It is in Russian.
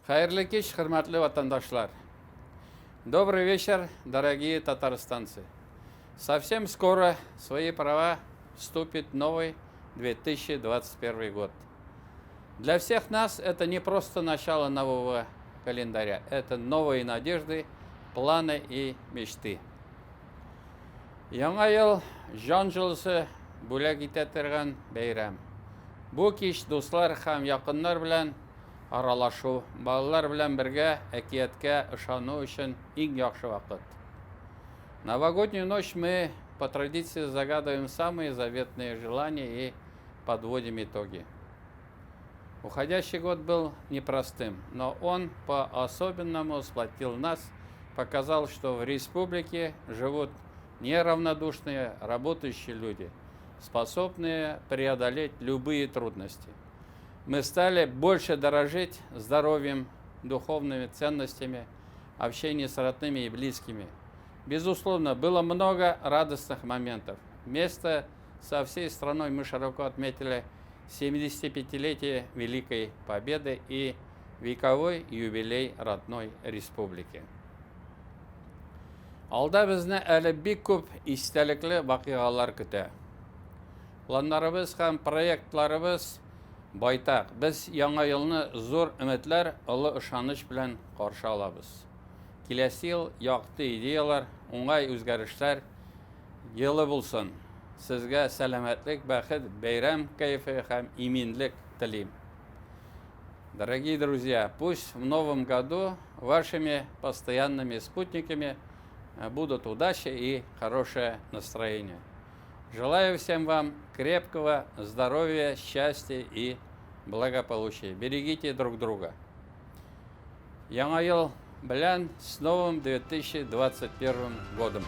Хайырлы кеш, хөрмәтле ватандашлар. Добрый вечер, дорогие татарстанцы. Совсем скоро свои права вступит новый 2021 год. Для всех нас это не просто начало нового календаря, это новые надежды, планы и мечты. Яңа ел жан жылысы бүләк итә торган бәйрәм. Бу кич дуслар һәм якыннар белән аралашу, балалар белән бергә әкияткә ышану өчен иң яхшы вакыт. Новогоднюю ночь мы по традиции загадываем самые заветные желания и подводим итоги. Уходящий год был непростым, но он по-особенному сплотил нас, показал, что в республике живут неравнодушные, работающие люди, способные преодолеть любые трудности. Мы стали больше дорожить здоровьем, духовными ценностями, общением с родными и близкими. Безусловно, было много радостных моментов. Вместе со всей страной мы широко отметили 75-летие Великой Победы и вековой юбилей родной республики. Алда безне әле бик күп истәлекле вакыйгалар көтә. Планнарыбыз һәм проектларыбыз байтак. Без яңа елны зур өметләр, олы ышаныч белән каршы алабыз. Киләсе ел якты идеялар, уңай үзгәрешләр елы булсын. Сезгә сәламәтлек, бәхет, бәйрәм кайфы һәм иминлек телим. Дорогие друзья, пусть в новом году вашими постоянными спутниками будут удача и хорошее настроение. Желаю всем вам крепкого здоровья, счастья и благополучия. Берегите друг друга. Яңа ел белән с новым 2021 годом.